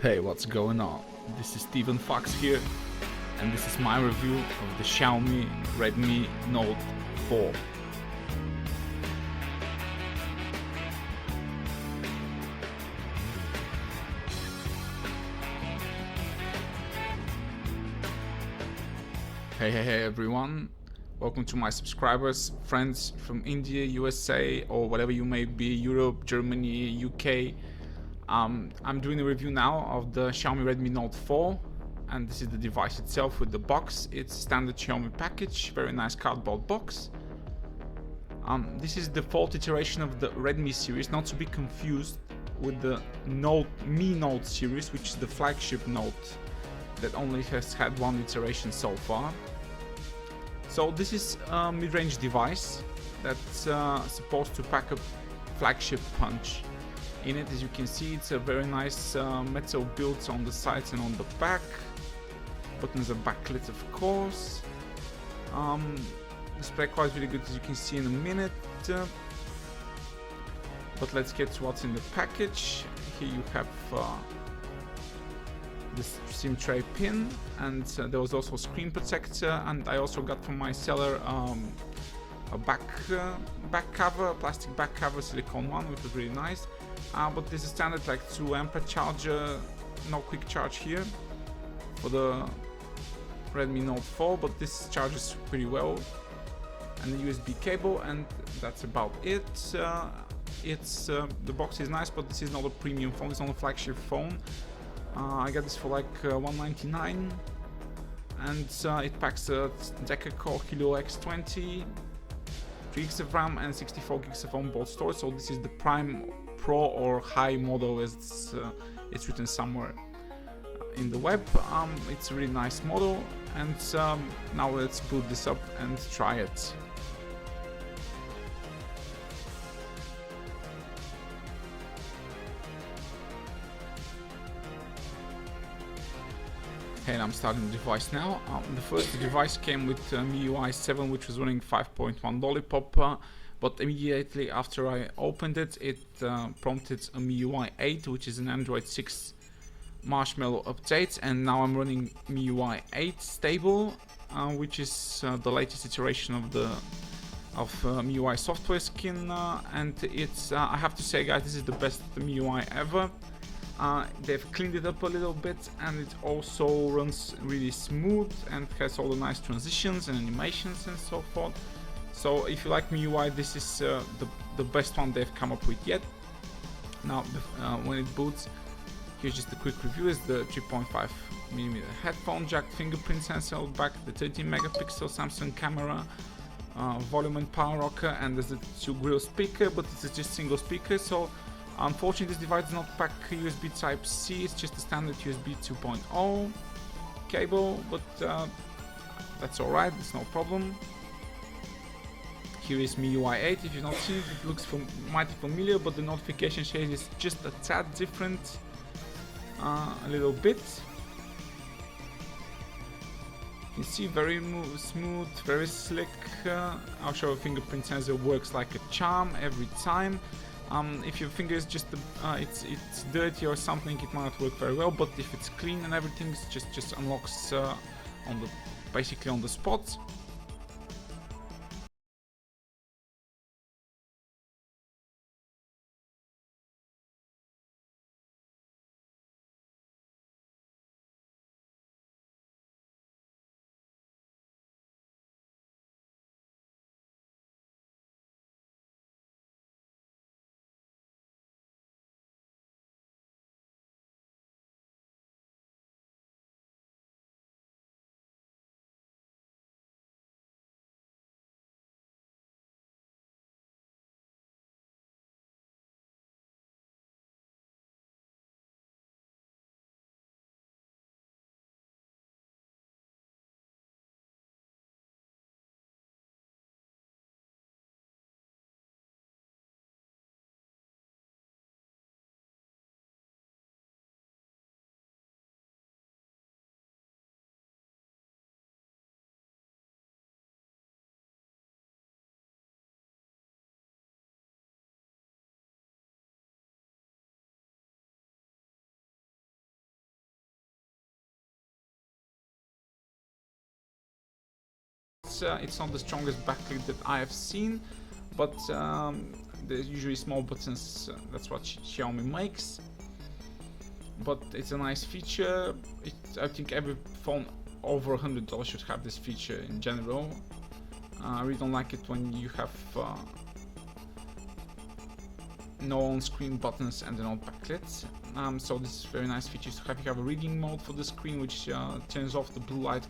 Hey, what's going on? This is Steven Fox here, and this is my review of the Xiaomi Redmi Note 4. Hey everyone, welcome to my subscribers, friends from India, USA, or whatever you may be, Europe, Germany, UK. I'm doing a review now of the Xiaomi Redmi Note 4, and this is the device itself with the box. It's standard Xiaomi package, very nice cardboard box. This is the fourth iteration of the Redmi series, not to be confused with the Mi Note series, which is the flagship Note that only has had one iteration so far. So this is a mid-range device that's supposed to pack a flagship punch. In it, as you can see, it's a very nice metal build on the sides and on the back. Buttons are backlit, of course. Display quality is really good, as you can see in a minute. But let's get to what's in the package. Here you have this SIM tray pin, and there was also a screen protector, and I also got from my seller a back cover, a plastic back cover, silicone one, which was really nice. But this is standard like 2 ampere charger, no quick charge here for the Redmi Note 4, but this charges pretty well, and the USB cable, and that's about it. The box is nice, but this is not a premium phone, it's not a flagship phone. I got this for like $199, and it packs a Deca-Core Helio X20, 3 GB of RAM and 64 GB of onboard storage. So this is the Prime Pro or High model, as it's written somewhere in the web. It's a really nice model, and now let's boot this up and try it. And I'm starting the device now. The first device came with MiUI 7, which was running 5.1 Lollipop, but immediately after I opened it, it prompted a MiUI 8, which is an Android 6 Marshmallow update, and now I'm running MiUI 8 stable, which is the latest iteration of MiUI software skin, and it's I have to say, guys, this is the best MiUI ever. They've cleaned it up a little bit, and it also runs really smooth and has all the nice transitions and animations and so forth. So if you like MiUI, this is the best one they've come up with yet. Now when it boots, here's just a quick review. Is the 3.5mm headphone jack, fingerprint sensor out back, the 13-megapixel Samsung camera, volume and power rocker, and there's a 2-grill speaker, but it's just single speaker. So unfortunately, this device does not pack USB Type-C, it's just a standard USB 2.0 cable, but that's alright, it's no problem. Here is MiUI 8, if you've not seen it, it looks mighty familiar, but the notification shade is just a tad different, a little bit. You can see very smooth, very slick. I'll show a fingerprint sensor works like a charm every time. If your finger is just it's dirty or something, it might not work very well, but if it's clean and everything, it just unlocks basically on the spot. It's not the strongest backlit that I have seen, but there's usually small buttons. That's what Xiaomi makes. But it's a nice feature. I think every phone over $100 should have this feature in general. I really don't like it when you have no on-screen buttons and they're not backlit. So this is very nice feature to have. You have a reading mode for the screen, which turns off the blue light.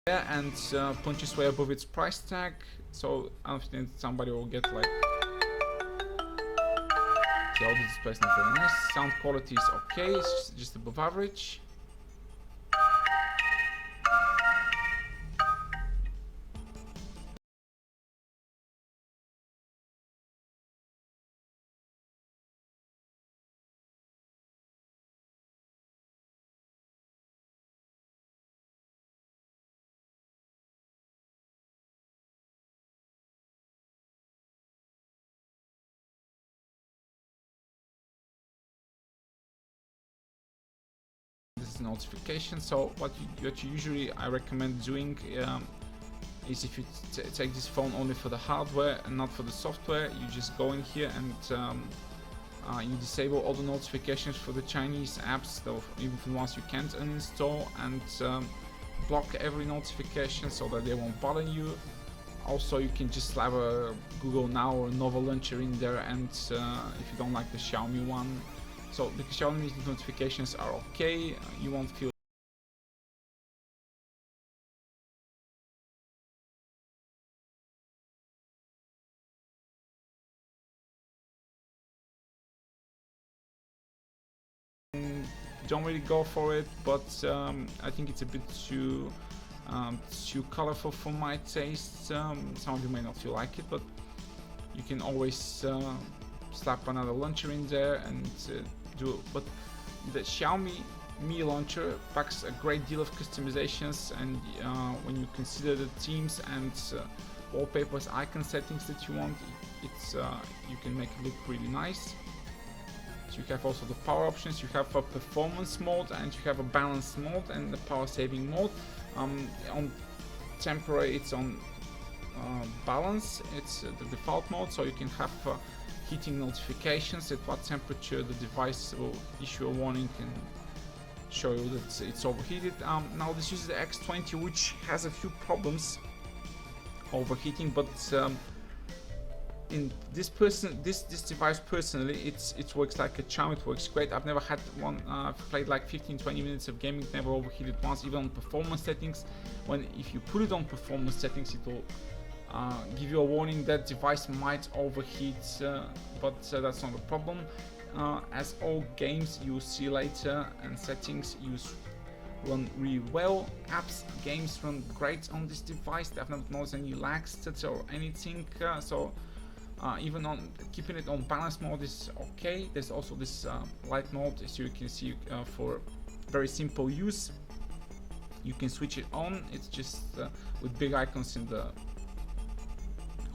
And punches way above its price tag, so I don't think somebody will get like. The audio display is not very nice. Sound quality is okay, it's just above average. This is notification. So what you usually I recommend doing is if you take this phone only for the hardware and not for the software, you just go in here and you disable all the notifications for the Chinese apps, though even for the ones you can't uninstall, and block every notification so that they won't bother you. Also, you can just have a Google Now or Nova Launcher in there, and if you don't like the Xiaomi one, so the Xiaomi notifications are okay, you won't feel don't really go for it, but I think it's a bit too colorful for my taste. Some of you may not feel like it, but you can always slap another launcher in there and do it. But the Xiaomi Mi launcher packs a great deal of customizations, and when you consider the themes and wallpapers, icon settings that you want, it's you can make it look really nice. So you have also the power options, you have a performance mode and you have a balanced mode and the power saving mode. On temporary it's on balance, it's the default mode, so you can have heating notifications at what temperature the device will issue a warning and show you that it's overheated. Now this uses the X20, which has a few problems overheating, but in this device personally, it works like a charm. It works great. I've never had one. I've played like 15-20 minutes of gaming, never overheated once, even on performance settings. If you put it on performance settings, it will give you a warning that device might overheat, but that's not a problem. As all games you see later and settings run really well. Apps, games run great on this device. I've not noticed any lags or anything. Even on keeping it on balance mode is okay. There's also this light mode, as you can see, for very simple use. You can switch it on. It's just with big icons in the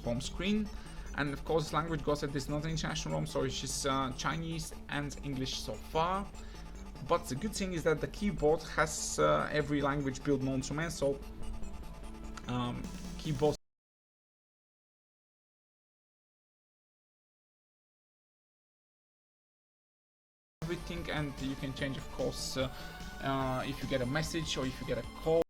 home screen. And of course, language goes that there's not an international ROM, so it's just Chinese and English so far. But the good thing is that the keyboard has every language built known to man, so keyboard everything, and you can change, of course, if you get a message or if you get a call.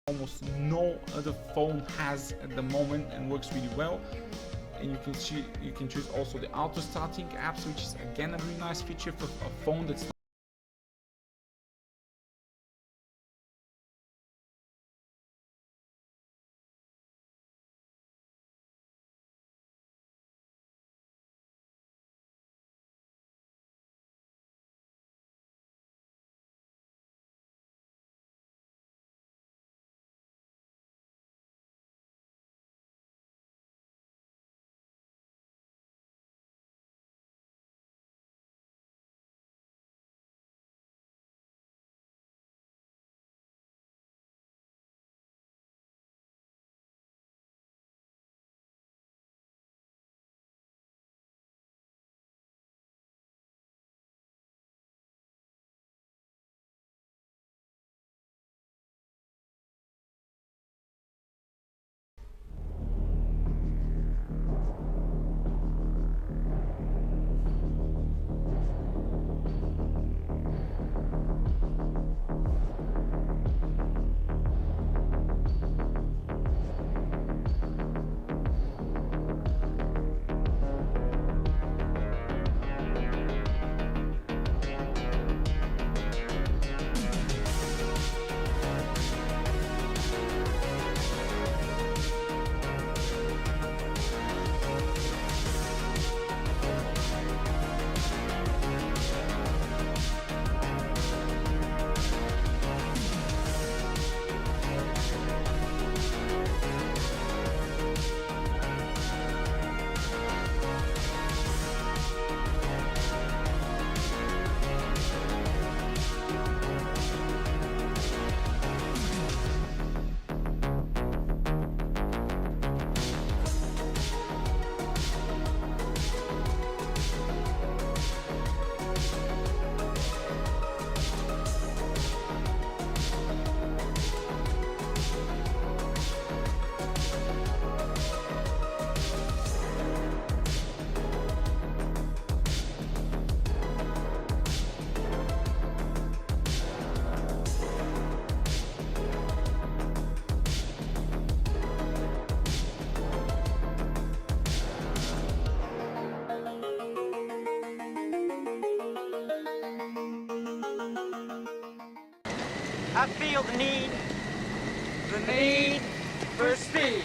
Almost no other phone has at the moment, and works really well. And you can choose also the auto starting apps, which is again a really nice feature for a phone that's I feel the need for speed.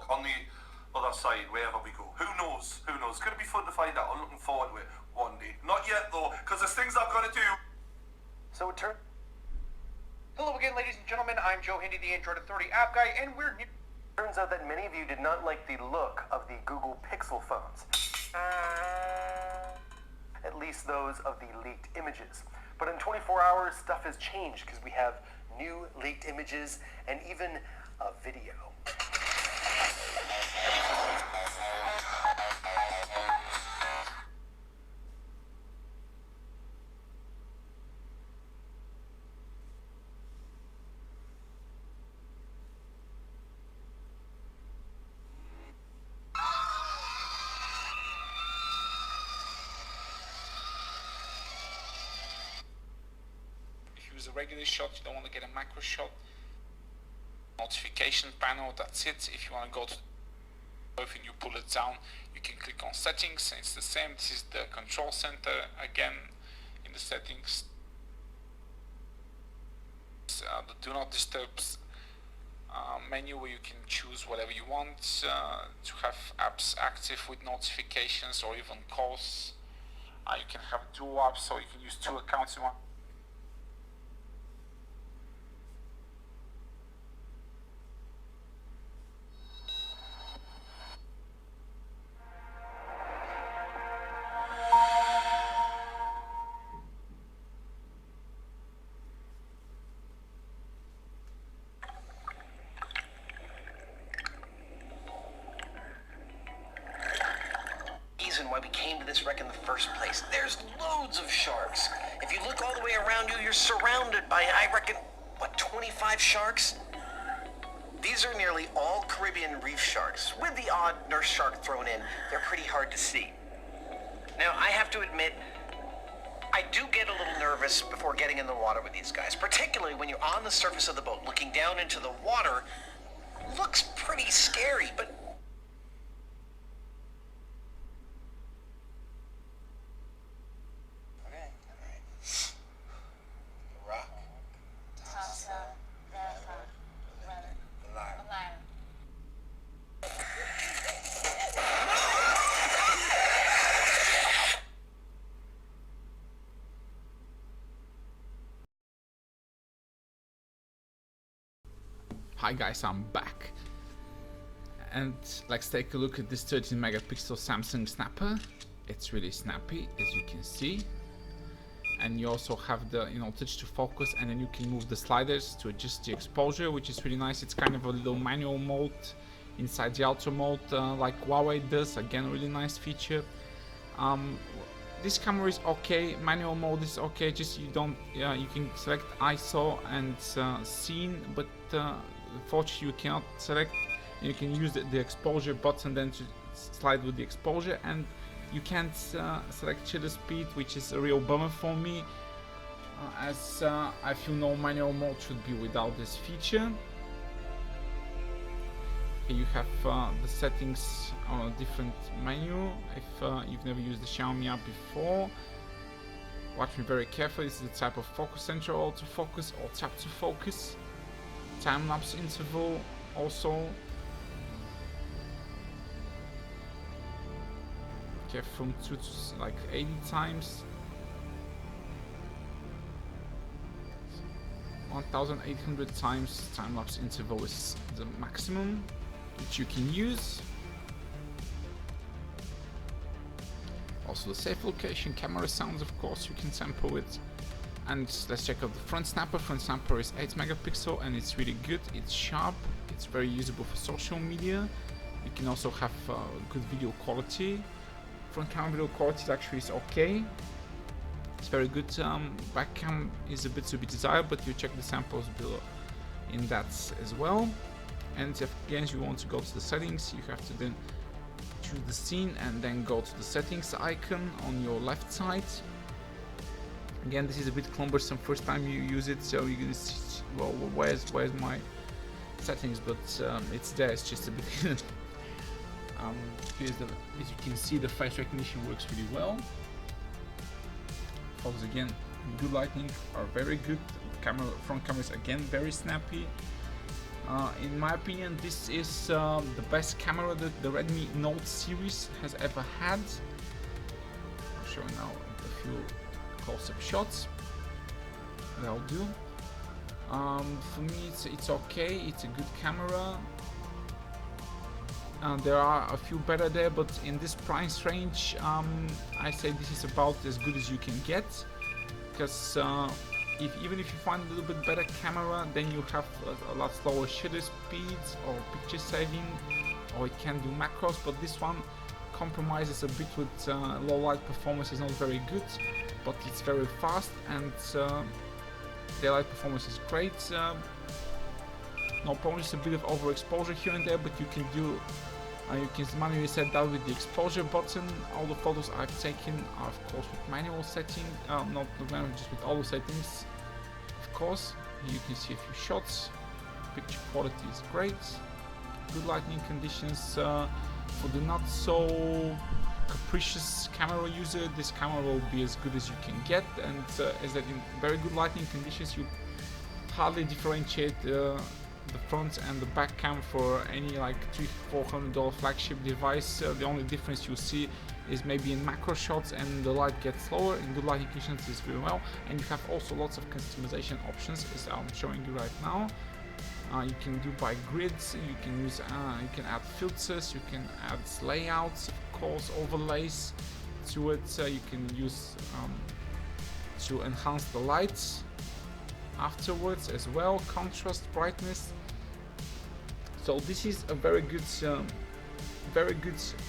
on the other side, wherever we go. Who knows? Who knows? It's going to be fun to find out. I'm looking forward to it one day. Not yet though, because there's things I've got to do. So it turns. Hello again, ladies and gentlemen. I'm Joe Hindy, the Android Authority app guy, and we're new. Turns out that many of you did not like the look of the Google Pixel phones. At least those of the leaked images. But in 24 hours, stuff has changed because we have new leaked images and even a video. Use a regular shot, you don't want to get a macro shot. Notification panel, that's it. If you want to go to, if you pull it down, you can click on settings, it's the same. This is the control center. Again, in the settings, the do not disturb menu, where you can choose whatever you want to have apps active with notifications or even calls. You can have dual apps, so you can use 2 accounts in one. Why we came to this wreck in the first place. There's loads of sharks. If you look all the way around you, you're surrounded by, I reckon, what, 25 sharks? These are nearly all Caribbean reef sharks, with the odd nurse shark thrown in. They're pretty hard to see. Now, I have to admit, I do get a little nervous before getting in the water with these guys, particularly when you're on the surface of the boat. Looking down into the water looks pretty scary, but Hi guys, I'm back, and let's take a look at this 13 megapixel Samsung snapper. It's really snappy, as you can see, and you also have the touch to focus, and then you can move the sliders to adjust the exposure, which is really nice. It's kind of a little manual mode inside the auto mode, like Huawei does. Again, really nice feature. This camera is okay, manual mode is okay, just you can select ISO and scene, but unfortunately you cannot select. You can use the exposure button then to slide with the exposure, and you can't select shutter speed, which is a real bummer for me, as I feel no manual mode should be without this feature. You have the settings on a different menu. If you've never used the Xiaomi app before, watch me very carefully. This is the type of focus sensor, autofocus or tap to focus, time-lapse interval also. Okay, from 2 to like 80 times. 1800 times time-lapse interval is the maximum which you can use. Also the safe location, camera sounds, of course, you can sample it. And let's check out the front snapper. Front snapper is 8 megapixel and it's really good. It's sharp, it's very usable for social media. You can also have good video quality. Front camera video quality actually is okay. It's very good. Back cam is a bit to be desired, but you check the samples below in that as well. And if again you want to go to the settings, you have to then choose the scene and then go to the settings icon on your left side. Again, this is a bit cumbersome first time you use it, so you're gonna see, well, where's my settings, but it's there. It's just a bit here's as you can see, the face recognition works really well. Photos again, good lighting are very good. Front camera is again very snappy. In my opinion, this is the best camera that the Redmi Note series has ever had. I'll show you now a few close-up shots. That'll do. For me, it's okay. It's a good camera. There are a few better there, but in this price range, I say this is about as good as you can get. Because even if you find a little bit better camera, then you have a lot slower shutter speeds or picture saving, or it can do macros. But this one compromises a bit with low light performance. Is not very good, but it's very fast, and daylight performance is great. No problem, just a bit of overexposure here and there, but you can do you can manually set that with the exposure button. All the photos I've taken are of course with manual setting, not manual, just with auto settings. Of course, here you can see a few shots. Picture quality is great. Good lighting conditions. For the not so capricious camera user, this camera will be as good as you can get, and as that in very good lighting conditions, you hardly differentiate the front and the back cam for any like $300-400 flagship device. The only difference you see is maybe in macro shots, and the light gets lower. In good lighting conditions is very well, and you have also lots of customization options, as I'm showing you right now. You can do by grids, you can use you can add filters, you can add layouts, of course, overlays to it. You can use to enhance the lights afterwards as well, contrast, brightness. So this is a very good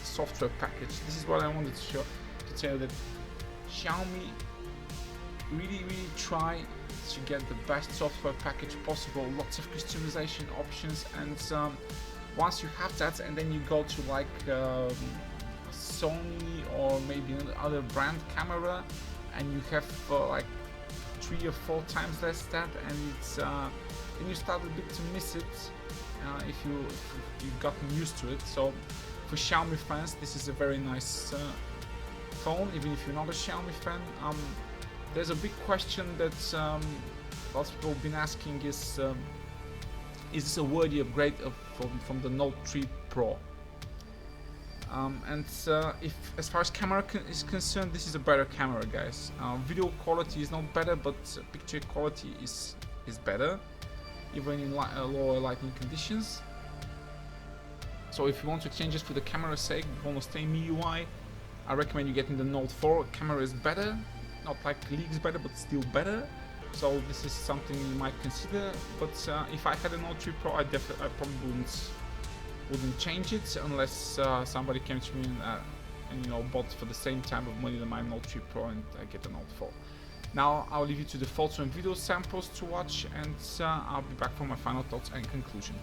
software package. This is what I wanted to show, to tell you that Xiaomi really try to get the best software package possible, lots of customization options, and once you have that, and then you go to like Sony or maybe another brand camera, and you have like 3 or 4 times less that, and it's then you start a bit to miss it if you've gotten used to it. So for Xiaomi fans, this is a very nice phone, even if you're not a Xiaomi fan. There's a big question that lots of people have been asking is this a worthy upgrade from the Note 3 Pro? If as far as camera is concerned, this is a better camera, guys. Video quality is not better, but picture quality is better, even in lower lighting conditions. So if you want to change this for the camera's sake, you want to stay MiUI, I recommend you getting the Note 4. Camera is better, not like leagues better, but still better. So this is something you might consider. But if I had a Note 3 Pro, I probably wouldn't change it unless somebody came to me and you know, bought for the same time of money than my Note 3 Pro, and I get a Note 4. Now I'll leave you to the photo and video samples to watch, and I'll be back for my final thoughts and conclusion.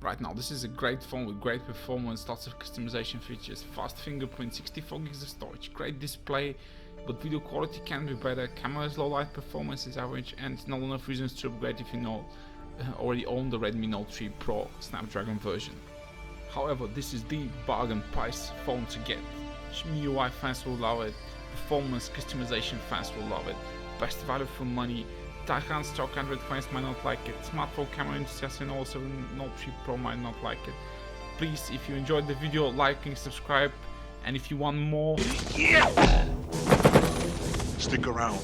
Right now, this is a great phone with great performance, lots of customization features, fast fingerprint, 64 gigs of storage, great display, but video quality can be better, camera's low light performance is average, and not enough reasons to upgrade if you already own the Redmi Note 3 Pro Snapdragon version. However, this is the bargain price phone to get. MiUI fans will love it, performance customization fans will love it, best value for money. Taycan stock Android fans might not like it, smartphone camera enthusiasts and also Note 3 Pro might not like it. Please, if you enjoyed the video, like and subscribe, and if you want more, stick around.